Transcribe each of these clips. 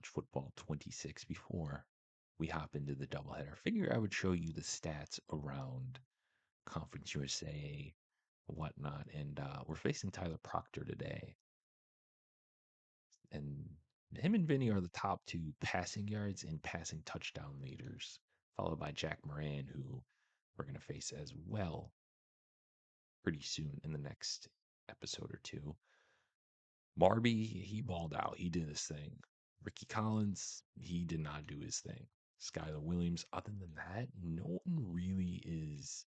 College Football 26 before we hop into the doubleheader. Figure I would show you the stats around Conference USA, whatnot. And we're facing Tyler Proctor today. And him and Vinny are the top two passing yards and passing touchdown leaders, followed by Jack Moran, who we're going to face as well pretty soon in the next episode or two. Marby, he balled out. He did his thing. Ricky Collins, he did not do his thing. Skylar Williams, other than that, no one really is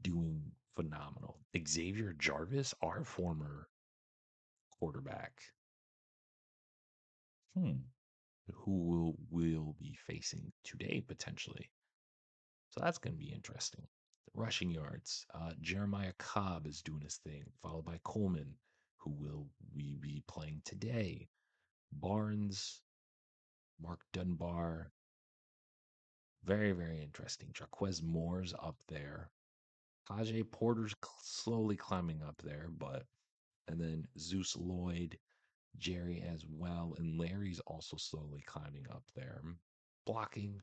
doing phenomenal. Xavier Jarvis, our former quarterback, who will be facing today potentially. So that's going to be interesting. The rushing yards, Jeremiah Cobb is doing his thing, followed by Coleman, who will we be playing today. Barnes, Mark Dunbar, very, very interesting. Jaquez Moore's up there. Tajay Porter's slowly climbing up there, and then Zeus Lloyd, Jerry as well, and Larry's also slowly climbing up there. Blocking,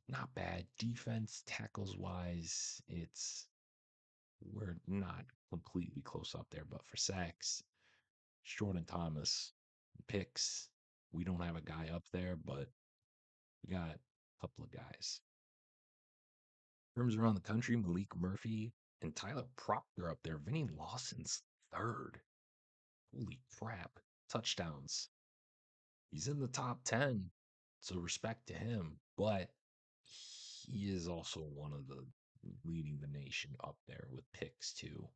not bad. Defense, tackles wise, we're not completely close up there, but for sacks, Jordan Thomas, picks, we don't have a guy up there, but we got a couple of guys. Terms around the country, Malik Murphy and Tyler Proctor up there. Vinny Lawson's third. Holy crap. Touchdowns. He's in the top 10. So respect to him. But he is also one of the leading the nation up there with picks too.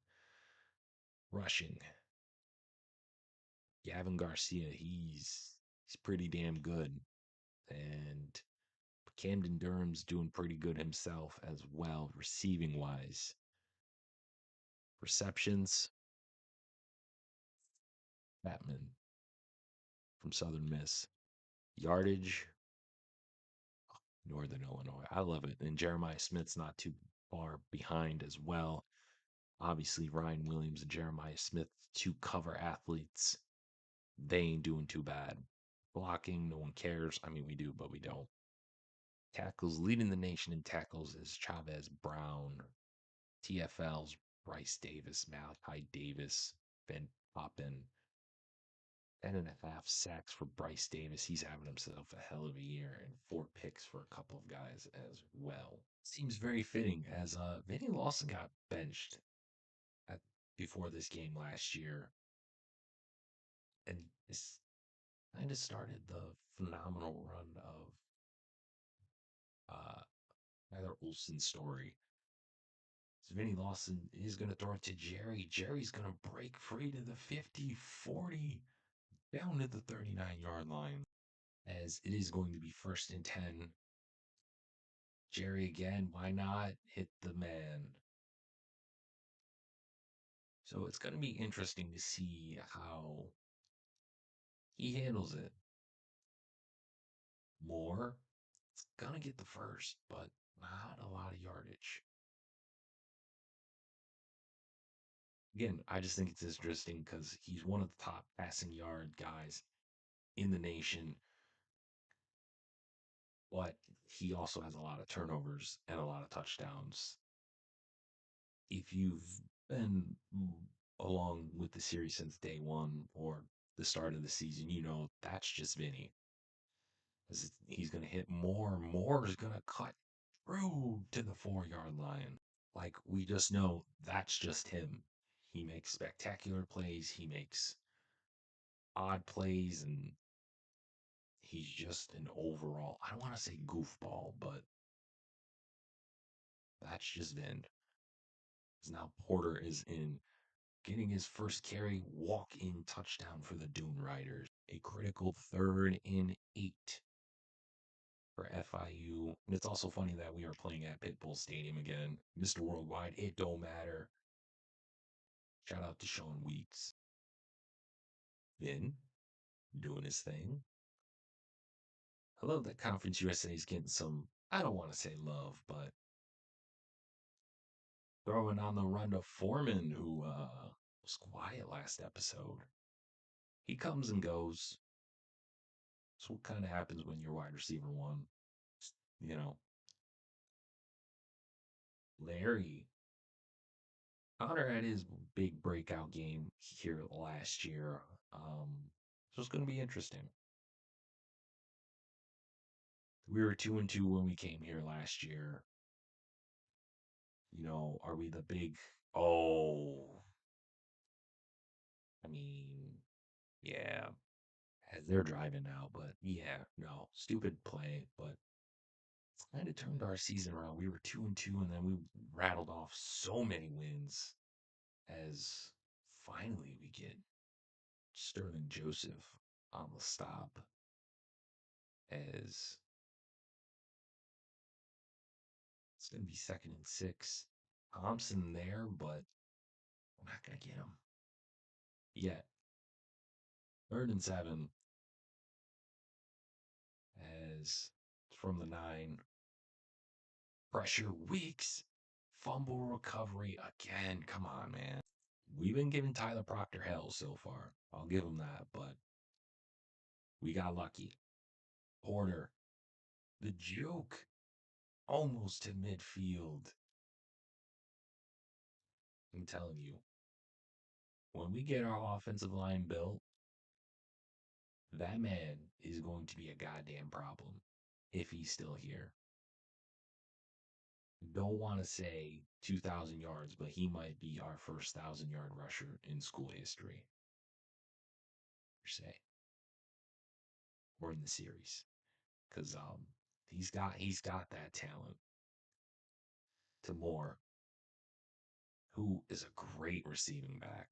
Rushing. Gavin Garcia, he's pretty damn good. And Camden Durham's doing pretty good himself as well, receiving wise. Receptions, Batman from Southern Miss. Yardage, Northern Illinois. I love it. And Jeremiah Smith's not too far behind as well. Obviously, Ryan Williams and Jeremiah Smith, two cover athletes. They ain't doing too bad. Blocking, no one cares. I mean, we do, but we don't. Tackles, leading the nation in tackles is Chavez Brown. TFL's Bryce Davis, Malachi Davis, Ben Poppin. 10.5 sacks for Bryce Davis. He's having himself a hell of a year, and 4 picks for a couple of guys as well. Seems very fitting as Vinny Lawson got benched at, before this game last year, and this kind of started the phenomenal run of Tyler Olson's story. So Vinny Lawson is going to throw it to Jerry. Jerry's going to break free to the 50, 40, down to the 39-yard line, as it is going to be 1st and 10. Jerry again, why not hit the man? So it's going to be interesting to see how he handles it. Moore, it's going to get the first, but not a lot of yardage. Again, I just think it's interesting because he's one of the top passing yard guys in the nation, but he also has a lot of turnovers and a lot of touchdowns. If you've been along with the series since day one or the start of the season, you know that's just Vinny. He's going to hit more. Moore is going to cut through to the 4-yard line. Like, we just know that's just him. He makes spectacular plays. He makes odd plays, and he's just an overall, I don't want to say goofball, but that's just Vin. Now Porter is in, getting his first carry, walk-in touchdown for the Dune Riders. A critical 3rd and 8 for FIU. And it's also funny that we are playing at Pitbull Stadium again. Mr. Worldwide, it don't matter. Shout out to Sean Weeks. Vin, doing his thing. I love that Conference USA is getting some, I don't want to say love, but throwing on the run to Foreman, who was quiet last episode. He comes and goes. So what kind of happens when you're wide receiver one? You know, Larry Connor had his big breakout game here last year. So it's going to be interesting. We were 2-2 when we came here last year. Are we the big? Oh, I mean, yeah, as they're driving now, but yeah, no, stupid play, but kind of turned our season around. We were 2-2, and then we rattled off so many wins as finally we get Sterling Joseph on the stop as it's going to be 2nd and 6. Thompson there, but we're not going to get him yet. 3rd and 7 as from the 9. Pressure Weeks. Fumble recovery again. Come on, man. We've been giving Tyler Proctor hell so far. I'll give him that, but we got lucky. Porter, the joke, almost to midfield. I'm telling you, when we get our offensive line built, that man is going to be a goddamn problem if he's still here. Don't want to say 2,000 yards, but he might be our first 1,000-yard rusher in school history, per se, or in the series, because he's got that talent. To Moore, who is a great receiving back,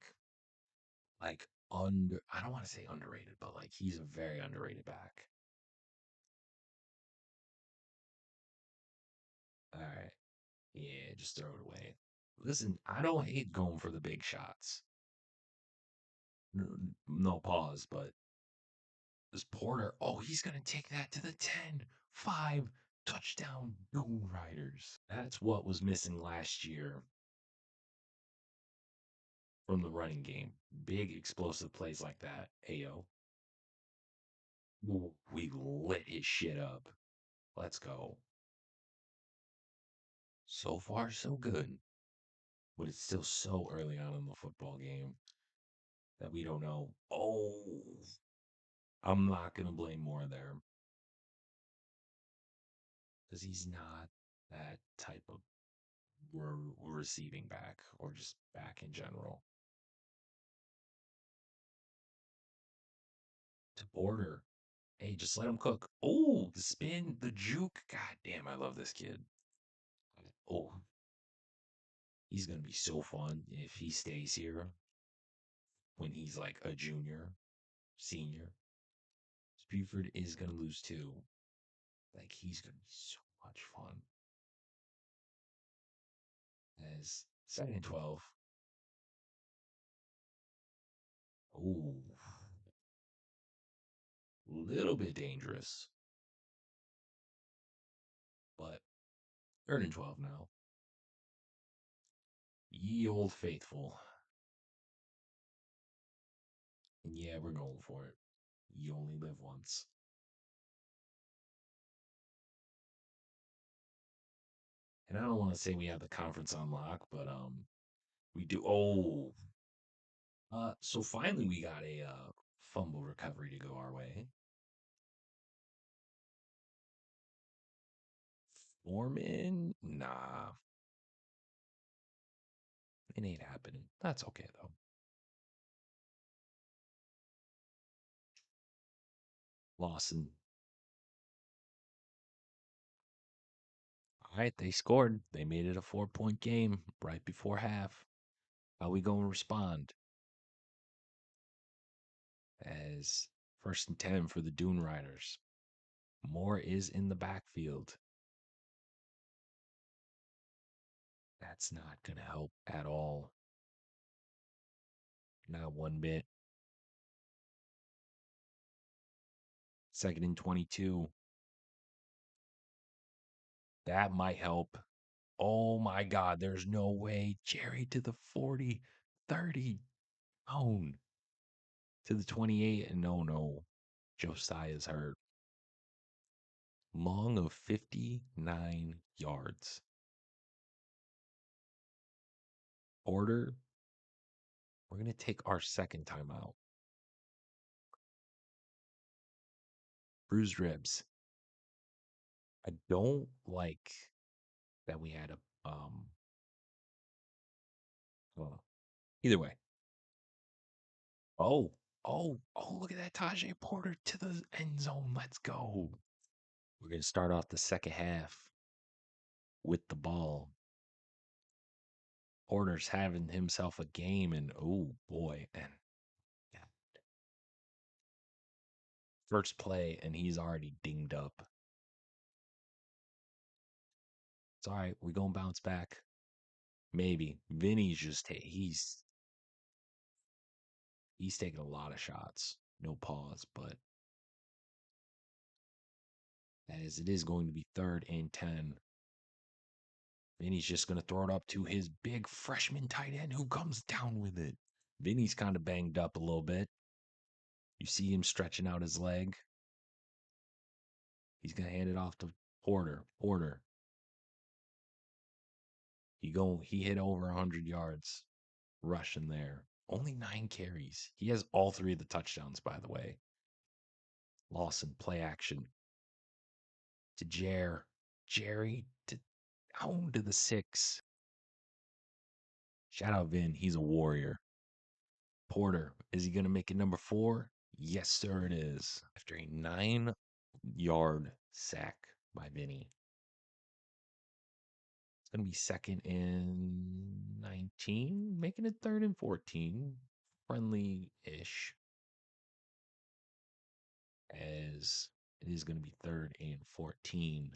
like I don't want to say underrated, but like he's a very underrated back. All right, yeah, just throw it away. Listen, I don't hate going for the big shots. No pause, but this Porter, oh, he's going to take that to the 10, 5, touchdown, Goon Riders. That's what was missing last year from the running game. Big explosive plays like that. Ayo. Ooh, we lit his shit up. Let's go. So far, so good. But it's still so early on in the football game that we don't know. Oh, I'm not going to blame Moore there because he's not that type of receiving back or just back in general. To Porter, hey, just let him cook. Oh, the spin, the juke. God damn, I love this kid. Oh, he's going to be so fun if he stays here when he's like a junior, senior. Buford is going to lose too. Like, he's going to be so much fun. As 2nd and 12. Ooh, little bit dangerous. But 3rd and 12 now. Ye old faithful. And yeah, we're going for it. You only live once. And I don't want to say we have the conference on lock, but we do. Oh, so finally we got a fumble recovery to go our way. Foreman, nah, it ain't happening. That's okay though. Lawson. All right, they scored. They made it a 4-point game right before half. How we going to respond? As 1st and 10 for the Dune Riders. Moore is in the backfield. That's not going to help at all. Not one bit. 2nd and 22. That might help. Oh my God, there's no way. Jerry to the 40, 30, down to the 28. And no. Josiah's hurt. Long of 59 yards. Order. We're going to take our second timeout. Bruised ribs. I don't like that we had a well, either way. Oh, look at that Tajay Porter to the end zone. Let's go. We're going to start off the second half with the ball. Porter's having himself a game, and oh boy, and yeah. First play, and he's already dinged up. It's all right. We're going to bounce back. Maybe. Vinny's just, he's taking a lot of shots. No pause, but as it is going to be 3rd and 10. Vinny's just going to throw it up to his big freshman tight end who comes down with it. Vinny's kind of banged up a little bit. You see him stretching out his leg. He's going to hand it off to Porter. He hit over 100 yards rushing there. Only 9 carries. He has all 3 of the touchdowns, by the way. Lawson, play action. To Jerry down to the 6. Shout out Vin. He's a warrior. Porter, is he going to make it number 4? Yes, sir, it is. After a 9-yard sack by Vinny. It's going to be 2nd and 19, making it 3rd and 14. Friendly-ish. As it is going to be 3rd and 14.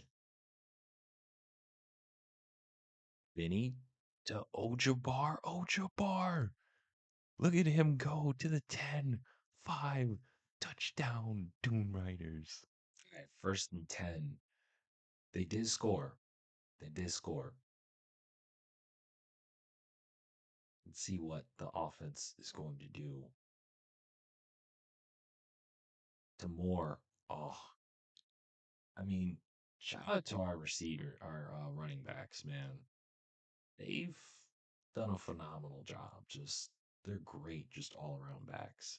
Vinny to Ojabar. Look at him go to the 10. 5. Touchdown, Doom Riders. All right, 1st and 10. They did score. Let's see what the offense is going to do. To Moore. Oh, I mean, shout out to our running backs, man. They've done a phenomenal job. They're great, just all around backs.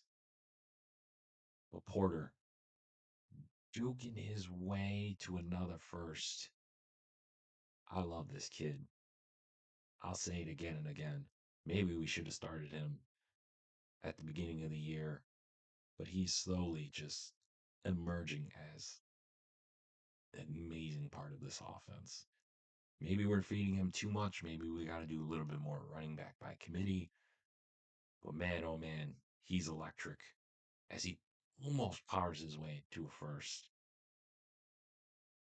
But Porter juking his way to another first. I love this kid. I'll say it again and again. Maybe we should have started him at the beginning of the year, but he's slowly just emerging as an amazing part of this offense. Maybe we're feeding him too much. Maybe we got to do a little bit more running back by committee. But man, oh man, he's electric as he almost powers his way to a first.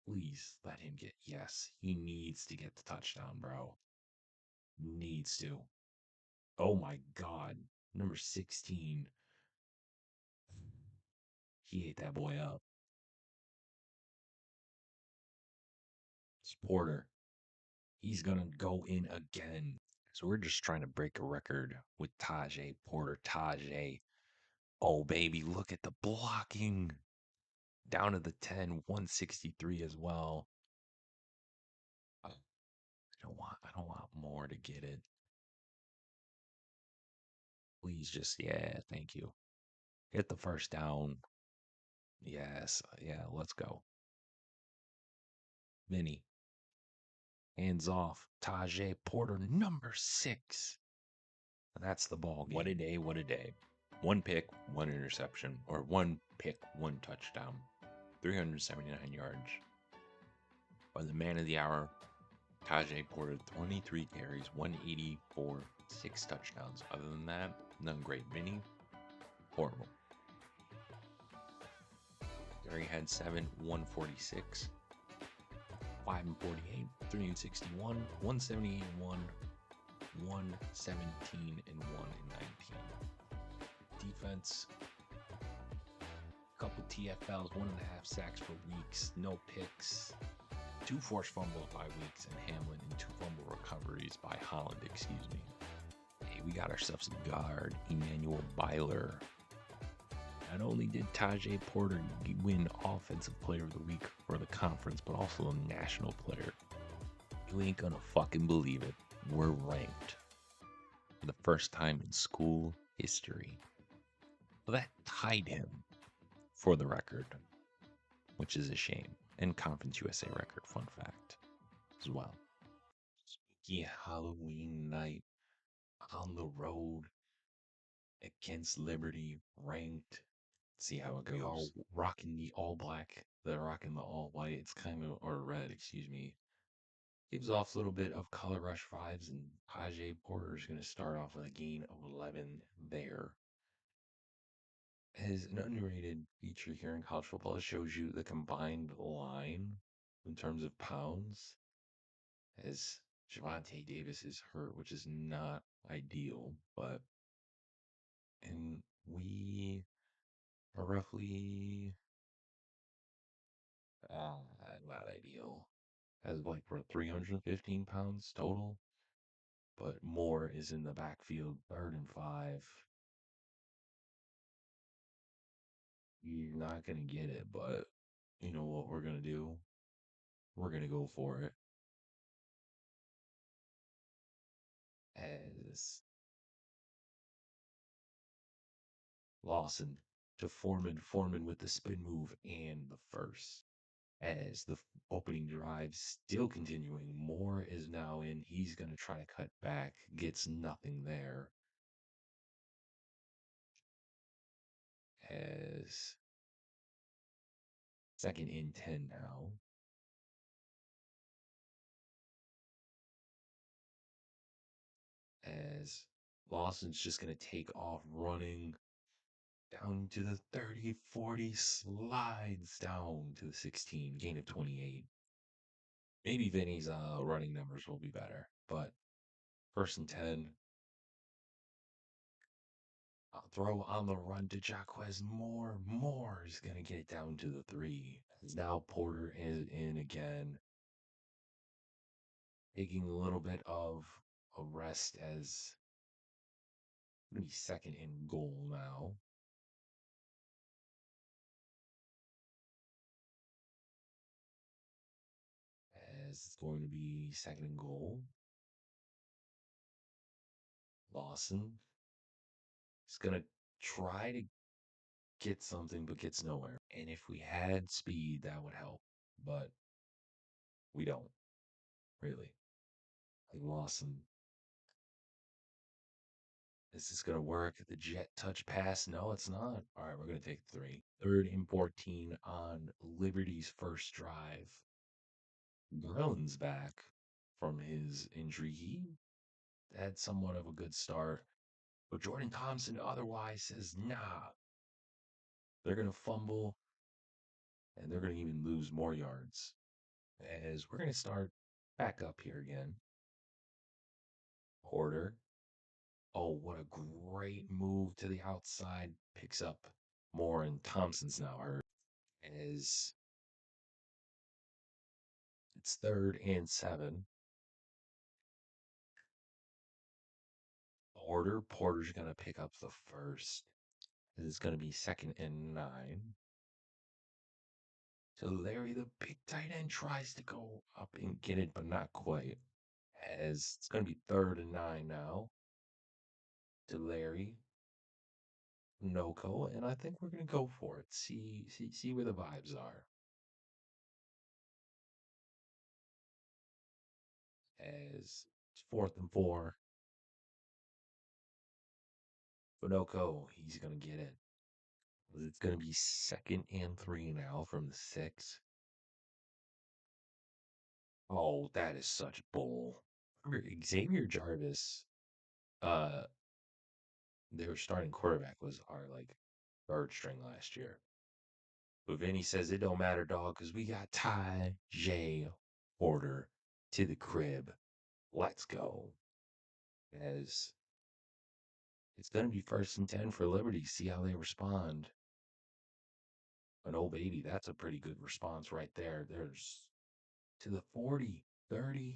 Please let him get, yes, he needs to get the touchdown, bro. Needs to. Oh my God. Number 16. He ate that boy up. It's Porter. He's going to go in again. So we're just trying to break a record with Tajay Porter. Tajay. Oh, baby, look at the blocking. Down to the 10, 163 as well. I don't want more to get it. Please just, yeah, thank you. Get the first down. Yes, yeah, let's go. Vinny. Hands off. Tajay Porter, number 6. That's the ball game. What a day, what a day. 1 pick, 1 interception, or 1 pick, 1 touchdown. 379 yards. By the man of the hour, Tajay Porter, 23 carries, 184, 6 touchdowns. Other than that, none great. Vinny, horrible. Gary had 7, 146, 5 and 48, 3 and 61, 178 and 1, 117 and 1 and 19. Defense, couple TFLs, 1.5 sacks for Weeks, no picks, 2 forced fumbles by Weeks and Hamlin, and 2 fumble recoveries by Holland, excuse me. Hey, we got ourselves a guard, Emmanuel Byler. Not only did Tajay Porter win Offensive Player of the Week for the conference, but also a national player. You ain't gonna fucking believe it. We're ranked for the first time in school history. Well, that tied him for the record, which is a shame. And Conference USA record, fun fact, as well. Spooky Halloween night on the road against Liberty, ranked. See how it goes. We are rocking the all black. They're rocking the all white. It's kind of, or red, excuse me. Gives off a little bit of color rush vibes, and Tajay Porter is going to start off with a gain of 11 there. As an underrated feature here in college football, it shows you the combined line in terms of pounds. As Javonte Davis is hurt, which is not ideal, and we are roughly not ideal. As like we're 315 pounds total, but more is in the backfield, 3rd and 5. You're not gonna get it, but you know what we're gonna do? We're gonna go for it. As Lawson to Foreman with the spin move and the first. As the opening drive still continuing, Moore is now in. He's going to try to cut back, gets nothing there. As 2nd and 10 now. As Lawson's just going to take off running down to the 30, 40, slides down to the 16, gain of 28. Maybe Vinny's running numbers will be better, but 1st and 10. I'll throw on the run to Jaquez Moore. Moore is going to get it down to the 3. Now Porter is in again, taking a little bit of a rest as maybe 2nd and goal now. As it's going to be 2nd and goal. Lawson is going to try to get something, but gets nowhere. And if we had speed, that would help, but we don't, really. Like Lawson. Is this going to work? The jet touch pass? No, it's not. All right, we're going to take 3. 3rd and 14 on Liberty's first drive. Garland's back from his injury. He had somewhat of a good start, but Jordan Thompson otherwise says, nah, they're going to fumble and they're going to even lose more yards. As we're going to start back up here again. Porter. Oh, what a great move to the outside. Picks up more, and Thompson's now hurt. As it's 3rd and 7. Porter's going to pick up the first. It's going to be 2nd and 9. So Larry, the big tight end, tries to go up and get it, but not quite. As it's going to be 3rd and 9 now. To Larry. Noko, and I think we're going to go for it. See where the vibes are. As it's 4th and 4. Bonoko, he's going to get it. It's going to be 2nd and 3 now from the 6. Oh, that is such bull. Remember, Xavier Jarvis, uh, their starting quarterback was our like 3rd string last year. But Vinny says it don't matter, dog, because we got Ty J Porter to the crib. Let's go. As it's going to be 1st and 10 for Liberty. See how they respond. An old baby, that's a pretty good response right there. There's to the 40, 30-5,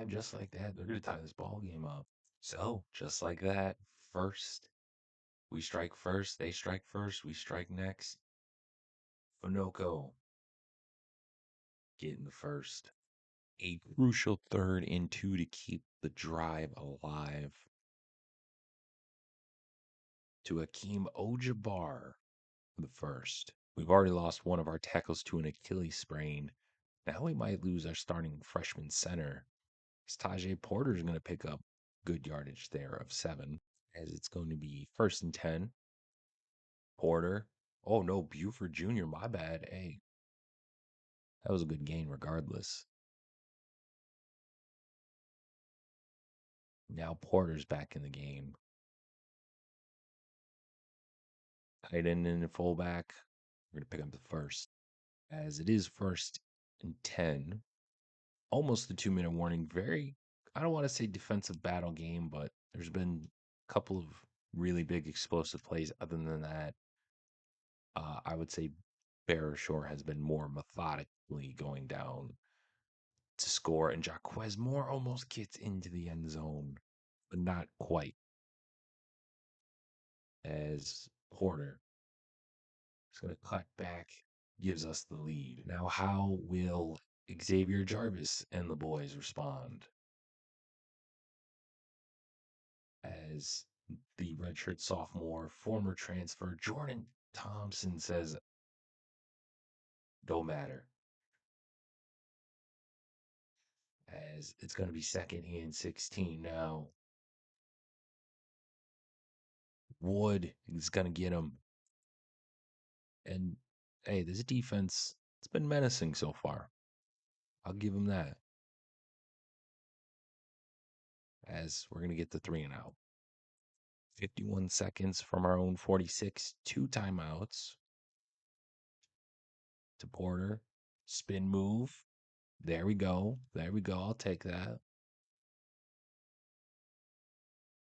just like that. They're going to tie this ball game up. So, just like that, 1st We strike first, they strike first, we strike next. Finoco getting the first. A crucial 3rd and 2 to keep the drive alive. To Hakeem Ojabar for the first. We've already lost one of our tackles to an Achilles sprain. Now we might lose our starting freshman center. Tajay Porter is going to pick up good yardage there of 7, as it's going to be 1st and 10. Porter. Oh no, Buford Jr. My bad. Hey, that was a good gain regardless. Now Porter's back in the game. Tight end and fullback. We're going to pick up the first. As it is 1st and 10. Almost the 2-minute warning. Very, I don't want to say defensive battle game, but there's been a couple of really big explosive plays. Other than that, I would say Bear Shore has been more methodically going down to score, and Jaquez Moore almost gets into the end zone, but not quite. As Porter is going to cut back, gives us the lead. Now, how will Xavier Jarvis and the boys respond? As the redshirt sophomore, former transfer Jordan Thompson says, don't matter. As it's going to be 2nd and 16 now. Wood is going to get him. And hey, this defense, it's been menacing so far. I'll give him that. As we're going to get the 3 and out. 51 seconds from our own 46, 2 timeouts. To Porter. Spin move. There we go. There we go. I'll take that.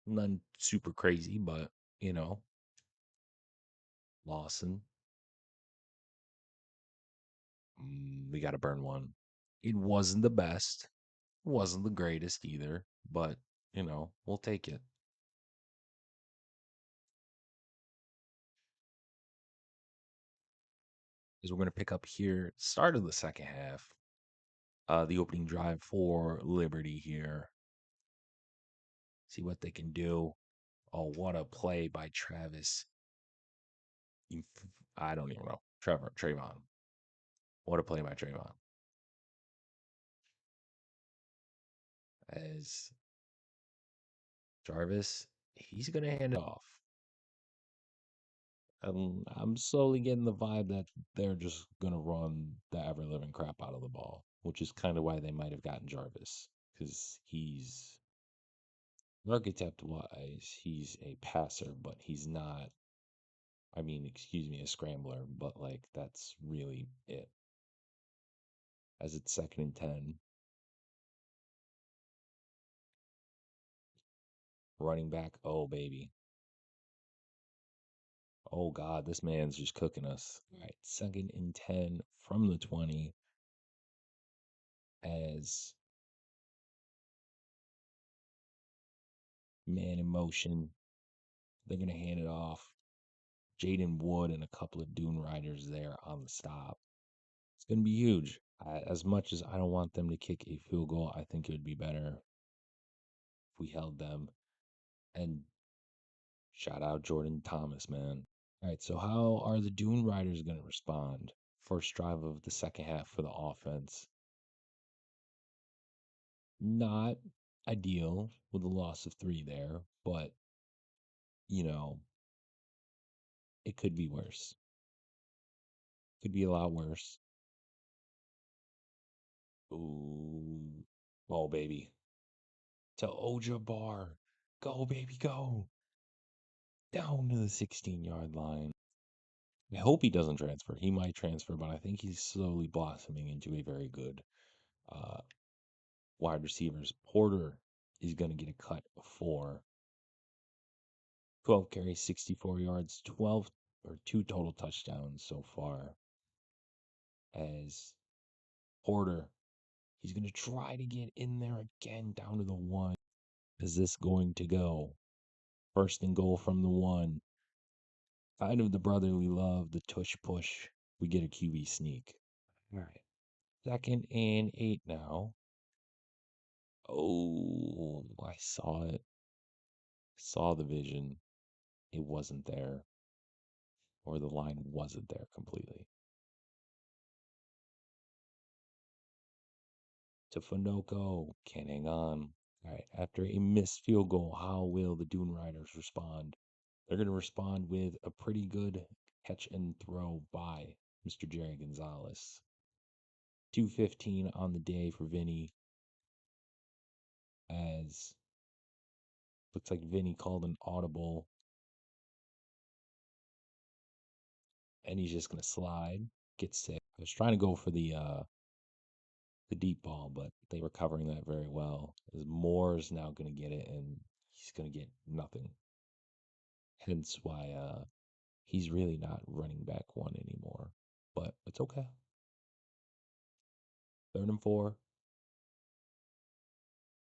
None super crazy, but, you know. Lawson. We got to burn one. It wasn't the best. Wasn't the greatest either, but, you know, we'll take it. As we're going to pick up here, start of the second half. The opening drive for Liberty here. See what they can do. Oh, what a play by Travis. I don't even know. Trayvon. What a play by Trayvon. As Jarvis, he's going to hand it off. I'm slowly getting the vibe that they're just going to run the ever living crap out of the ball, which is kind of why they might have gotten Jarvis, because he's architect wise, he's a passer, but he's not, I mean, excuse me, a scrambler, but like that's really it. As it's 2nd and 10. Running back, oh baby. Oh God, this man's just cooking us. All right, 2nd and 10 from the 20. As man in motion, they're gonna hand it off. Jaden Wood and a couple of Dune Riders there on the stop. It's gonna be huge. As much as I don't want them to kick a field goal, I think it would be better if we held them. And shout out Jordan Thomas, man. All right, so how are the Dune Riders going to respond? First drive of the second half for the offense. Not ideal with a loss of 3 there, but, you know, it could be worse. Could be a lot worse. Ooh. Oh, baby. To Ojabar. Go, baby, go. Down to the 16-yard line. I hope he doesn't transfer. He might transfer, but I think he's slowly blossoming into a very good uh, wide receivers. Porter is going to get a cut of 4. 12 carries, 64 yards, 12 or 2 total touchdowns so far. As Porter, he's going to try to get in there again down to the 1. Is this going to go? 1st and goal from the 1. Kind of the brotherly love, the tush push. We get a QB sneak. All right. 2nd and 8 now. Oh, I saw it. Saw the vision. It wasn't there. Or the line wasn't there completely. To Finoco. Can't hang on. All right. After a missed field goal, how will the Dune Riders respond? They're going to respond with a pretty good catch and throw by Mr. Jerry Gonzalez. 2:15 on the day for Vinny, as looks like Vinny called an audible, and he's just going to slide, get sick. I was trying to go for the deep ball, but they were covering that very well. As Moore's now going to get it, and he's going to get nothing. Hence why he's really not running back one anymore. But it's okay. 3rd and 4.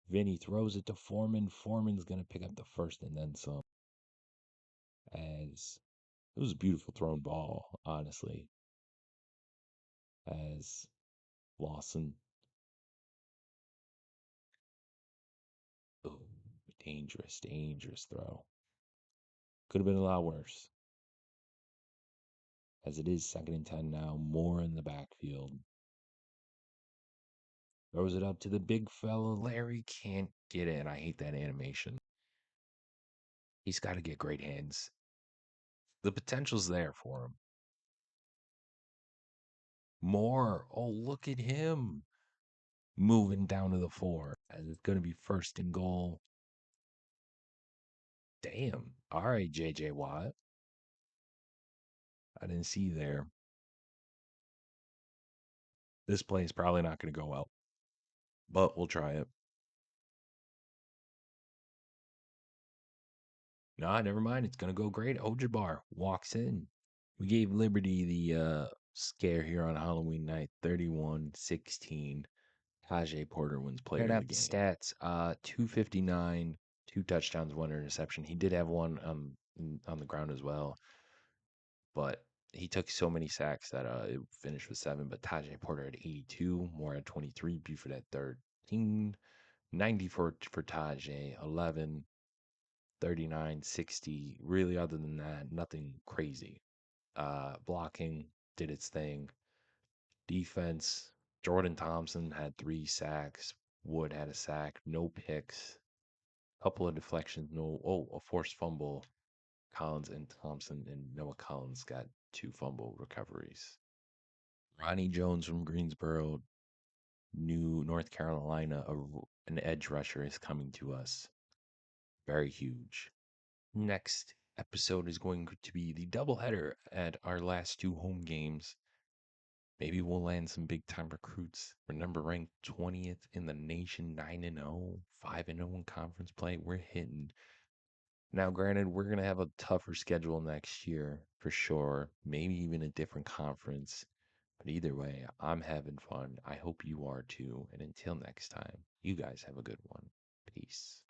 Vinny throws it to Foreman. Foreman's going to pick up the first and then some. As it was a beautiful thrown ball, honestly. As Lawson. Oh, dangerous throw. Could have been a lot worse. As it is 2nd and 10 now, Moore in the backfield. Throws it up to the big fella. Larry can't get it, and I hate that animation. He's got to get great hands. The potential's there for him. Moore, oh, look at him. Moving down to the 4. As it's going to be 1st and goal. Damn. All right, J.J. Watt. I didn't see there. This play is probably not going to go well, but we'll try it. Nah, never mind. It's going to go great. Ojabar walks in. We gave Liberty the scare here on Halloween night, 31-16. Tajay Porter wins player of the game. Stats, 259, 2 touchdowns, 1 interception. He did have one on the ground as well, but he took so many sacks that it finished with 7. But Tajay Porter had 82, Moore had 23, Buford had 13, 94 for Tajay, 11, 39, 60. Really, other than that, nothing crazy. Blocking did its thing. Defense, Jordan Thompson had 3 sacks. Wood had a sack, no picks. Couple of deflections, a forced fumble. Collins and Thompson, and Noah Collins got 2 fumble recoveries. Ronnie Jones from Greensboro, New North Carolina, an edge rusher is coming to us. Very huge. Next episode is going to be the doubleheader at our last 2 home games. Maybe we'll land some big time recruits. Remember, ranked 20th in the nation, 9-0, 5-0 in conference play. We're hitting. Now, granted, we're going to have a tougher schedule next year for sure. Maybe even a different conference. But either way, I'm having fun. I hope you are too. And until next time, you guys have a good one. Peace.